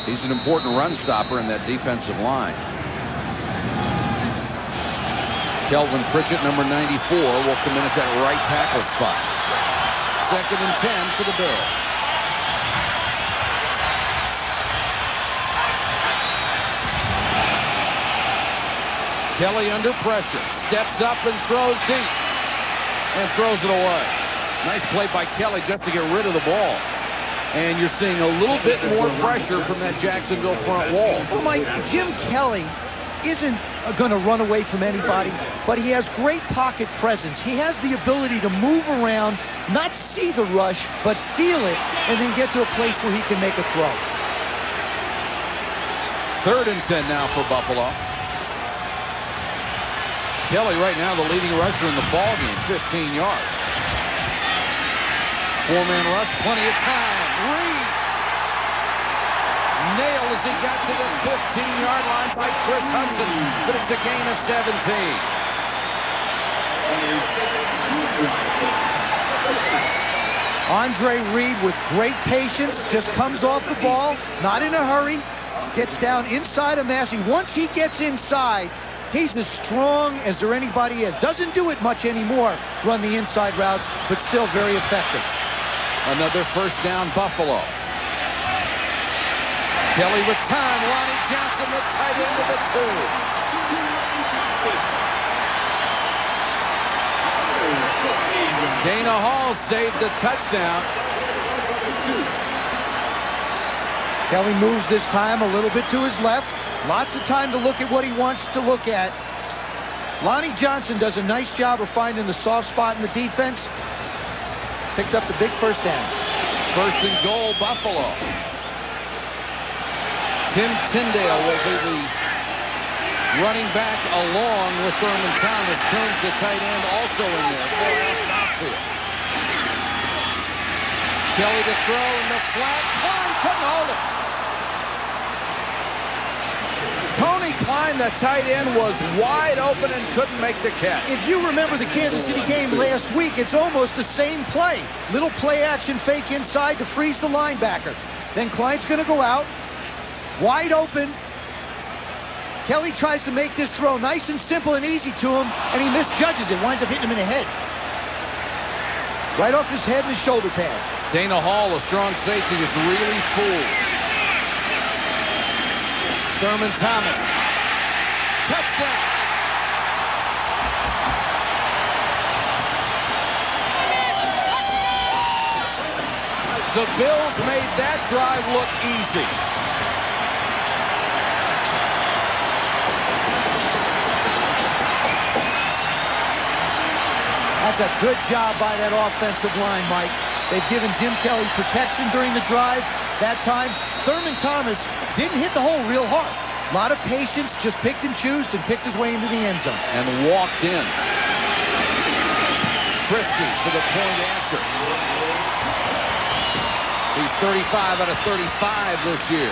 He's an important run stopper in that defensive line. Kelvin Pritchett, number 94, will come in at that right tackle spot. 2nd and 10 for the Bills. Kelly under pressure, steps up and throws deep, and throws it away. Nice play by Kelly just to get rid of the ball. And you're seeing a little bit more pressure from that Jacksonville front wall. Well, Mike, Jim Kelly isn't going to run away from anybody, but he has great pocket presence. He has the ability to move around, not see the rush, but feel it, and then get to a place where he can make a throw. 3rd and 10 now for Buffalo. Kelly right now the leading rusher in the ballgame, 15 yards. 4-man rush, plenty of time. Reed nailed as he got to the 15-yard line by Chris Hudson, but it's a gain of 17. Andre Reed with great patience, just comes off the ball, not in a hurry, gets down inside of Massey. Once he gets inside, he's as strong as there anybody is. Doesn't do it much anymore, run the inside routes, but still very effective. Another 1st down, Buffalo. Kelly with time. Lonnie Johnson, the tight end of the 2. Dana Hall saved the touchdown. Kelly moves this time a little bit to his left. Lots of time to look at what he wants to look at. Lonnie Johnson does a nice job of finding the soft spot in the defense. Picks up the big 1st down. 1st and goal, Buffalo. Tim Tyndale will be the running back along with Thurman Thomas. Turns the tight end also in there. Kelly to throw in the flat. Klein couldn't hold it. Tony Klein, the tight end, was wide open and couldn't make the catch. If you remember the Kansas City game last week, it's almost the same play. Little play action fake inside to freeze the linebacker. Then Klein's going to go out, wide open. Kelly tries to make this throw nice and simple and easy to him, and he misjudges it. Winds up hitting him in the head. Right off his head and his shoulder pad. Dana Hall, a strong safety, was really fooled. Thurman Thomas. Touchdown. The Bills made that drive look easy. That's a good job by that offensive line, Mike. They've given Jim Kelly protection during the drive. That time, Thurman Thomas didn't hit the hole real hard. A lot of patience, just picked and chose and picked his way into the end zone. And walked in. Christie for the point after. He's 35 out of 35 this year.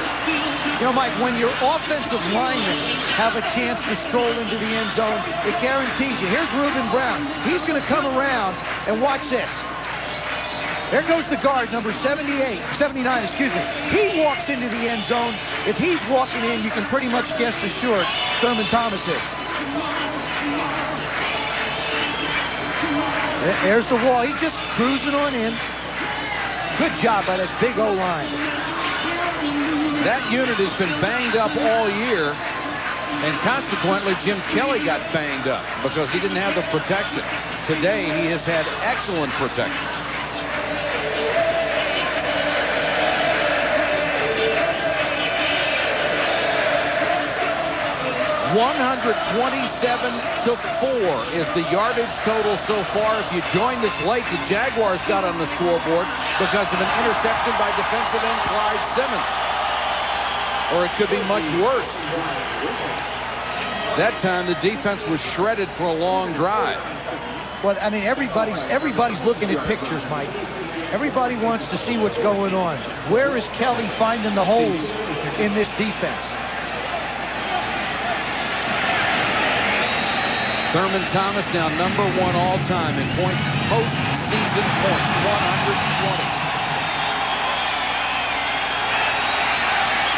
You know, Mike, when your offensive linemen have a chance to stroll into the end zone, it guarantees you. Here's Reuben Brown. He's going to come around, and watch this. There goes the guard, number 79, excuse me. He walks into the end zone. If he's walking in, you can pretty much guess for sure Thurman Thomas is. There's the wall. He's just cruising on in. Good job by that big O-line. That unit has been banged up all year, and consequently, Jim Kelly got banged up because he didn't have the protection. Today, he has had excellent protection. 127-4 is the yardage total so far. If you joined us late, the Jaguars got on the scoreboard because of an interception by defensive end Clyde Simmons. Or it could be much worse. That time, the defense was shredded for a long drive. Well, I mean, everybody's looking at pictures, Mike. Everybody wants to see what's going on. Where is Kelly finding the holes in this defense? Thurman Thomas now number 1 all-time in postseason points, 120.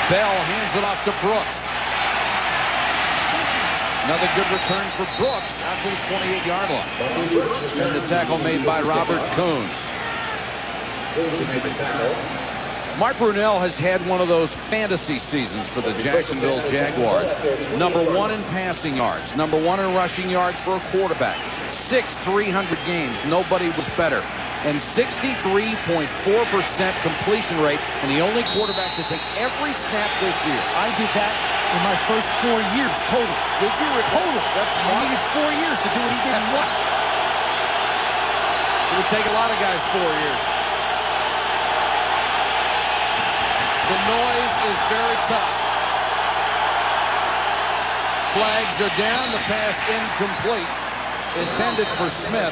Bell hands it off to Brooks. Another good return for Brooks out to the 28-yard line. And the tackle made by Robert Coons. Mark Brunell has had one of those fantasy seasons for the Jacksonville Jaguars. Number 1 in passing yards, number 1 in rushing yards for a quarterback. 300 games, nobody was better. And 63.4% completion rate, and the only quarterback to take every snap this year. I did that in my first 4 years total. Did you? Total. I needed 4 years to do what he did in one. It would take a lot of guys 4 years. The noise is very tough. Flags are down. The pass incomplete. Intended for Smith.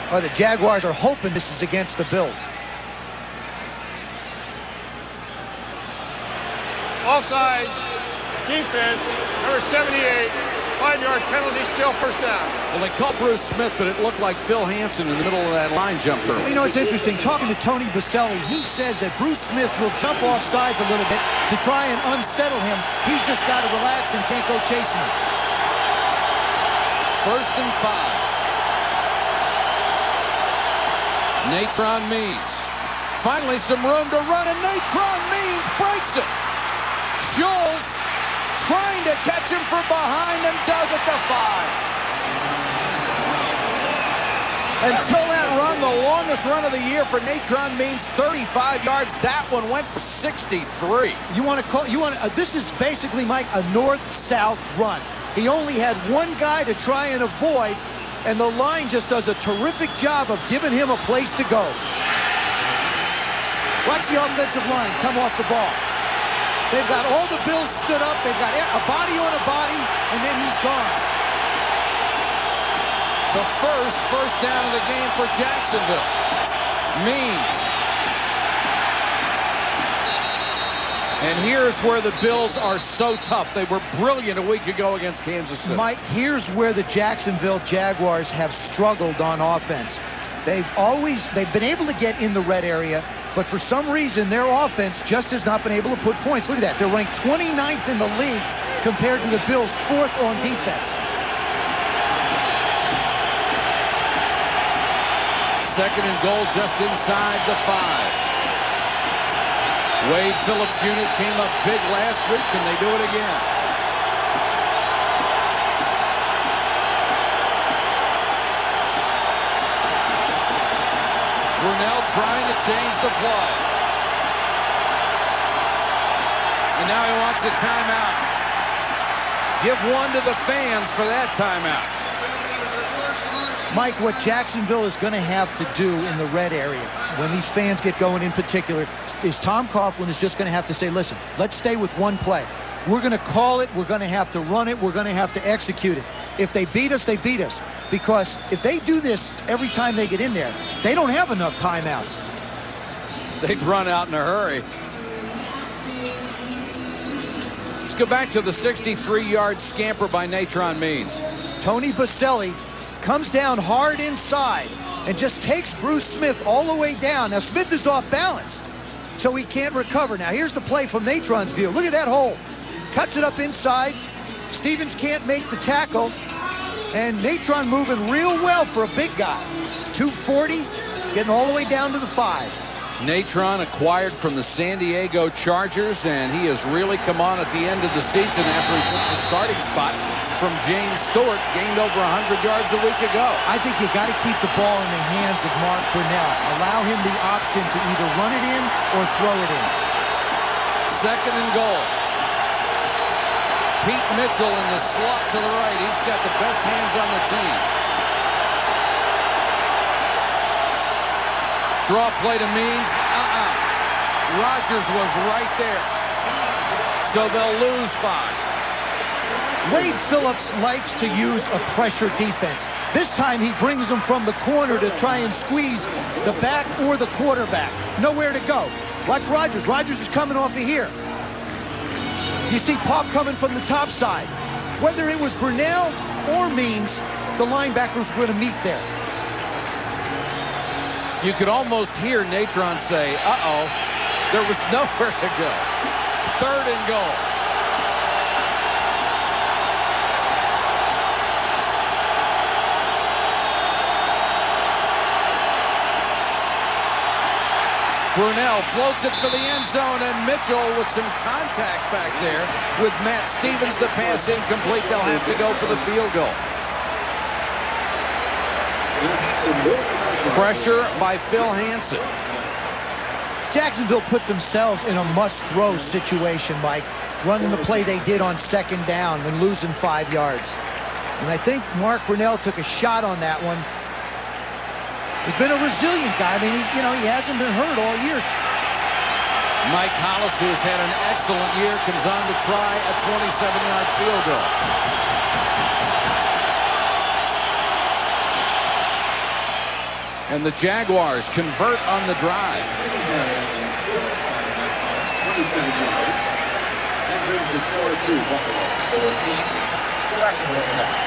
Well, the Jaguars are hoping this is against the Bills. Offside, defense, number 78, 5 yards penalty, still first down. Well, they caught Bruce Smith, but it looked like Phil Hansen in the middle of that line jumped early. You know, it's interesting. Talking to Tony Baselli, he says that Bruce Smith will jump off sides a little bit to try and unsettle him. He's just got to relax and can't go chasing him. 1st and 5. Natron Means. Finally some room to run, and Natron Means breaks it. Schultz trying to catch him from behind and does it to 5. Until that run, the longest run of the year for Natron Means, 35 yards. That one went for 63. This is basically, Mike, a north-south run. He only had one guy to try and avoid, and the line just does a terrific job of giving him a place to go. Watch the offensive line come off the ball. They've got all the Bills stood up. They've got a body on a body, and then he's gone. The first down of the game for Jacksonville. Means. And here's where the Bills are so tough. They were brilliant a week ago against Kansas City. Mike, here's where the Jacksonville Jaguars have struggled on offense. They've been able to get in the red area, but for some reason their offense just has not been able to put points. Look at that. They're ranked 29th in the league compared to the Bills' 4th on defense. Second and goal just inside the 5. Wade Phillips' unit came up big last week. Can they do it again? Brunell trying to change the play. And now he wants a timeout. Give one to the fans for that timeout. Mike, what Jacksonville is going to have to do in the red area, when these fans get going in particular, is Tom Coughlin is just going to have to say, listen, let's stay with one play. We're going to call it. We're going to have to run it. We're going to have to execute it. If they beat us, they beat us. Because if they do this every time they get in there, they don't have enough timeouts. They'd run out in a hurry. Let's go back to the 63-yard scamper by Natron Means. Tony Baselli comes down hard inside and just takes Bruce Smith all the way down. Now, Smith is off balance, so he can't recover. Now, here's the play from Natron's view. Look at that hole. Cuts it up inside. Stevens can't make the tackle. And Natron moving real well for a big guy. 240, getting all the way down to the 5. Natron acquired from the San Diego Chargers, and he has really come on at the end of the season after he took the starting spot from James Stewart, gained over 100 yards a week ago. I think you got to keep the ball in the hands of Mark Brunell. Allow him the option to either run it in or throw it in. Second and goal. Pete Mitchell in the slot to the right. He's got the best hands on the team. Draw play to Means. Rodgers was right there. So they'll lose 5. Wade Phillips likes to use a pressure defense. This time he brings them from the corner to try and squeeze the back or the quarterback. Nowhere to go. Watch Rodgers. Rodgers is coming off of here. You see Pop coming from the top side. Whether it was Brunell or means the linebackers were going to meet there. You could almost hear Natron say, uh-oh, there was nowhere to go. 3rd and goal. Brunell floats it for the end zone, and Mitchell with some contact back there with Matt Stevens. The pass incomplete. They'll have to go for the field goal. Pressure by Phil Hansen. Jacksonville put themselves in a must-throw situation, Mike, running the play they did on 2nd down and losing 5 yards. And I think Mark Brunell took a shot on that one. He's been a resilient guy. I mean, he hasn't been hurt all year. Mike Hollis, who has had an excellent year, comes on to try a 27-yard field goal. And the Jaguars convert on the drive. 27 yards. That brings the score to Buffalo 14. Jacksonville.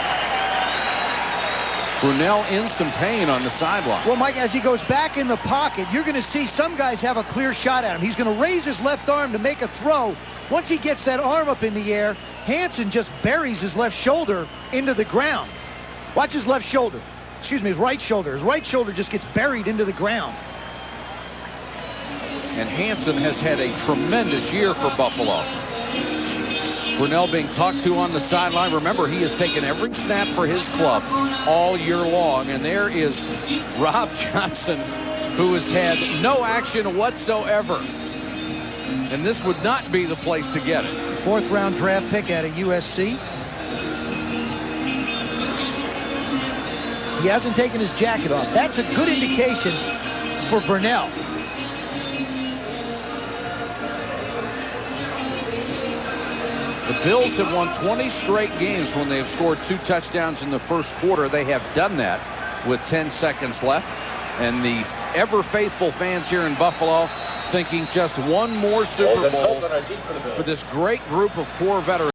Brunell in some pain on the sideline. Well, Mike, as he goes back in the pocket, you're going to see some guys have a clear shot at him. He's going to raise his left arm to make a throw. Once he gets that arm up in the air, Hansen just buries his left shoulder into the ground. Watch his left shoulder. Excuse me, his right shoulder. His right shoulder just gets buried into the ground. And Hansen has had a tremendous year for Buffalo. Brunell being talked to on the sideline. Remember, he has taken every snap for his club all year long. And there is Rob Johnson, who has had no action whatsoever. And this would not be the place to get it. 4th round draft pick out of USC. He hasn't taken his jacket off. That's a good indication for Brunell. The Bills have won 20 straight games when they have scored 2 touchdowns in the first quarter. They have done that with 10 seconds left. And the ever-faithful fans here in Buffalo thinking just one more Super Bowl for this great group of core veterans.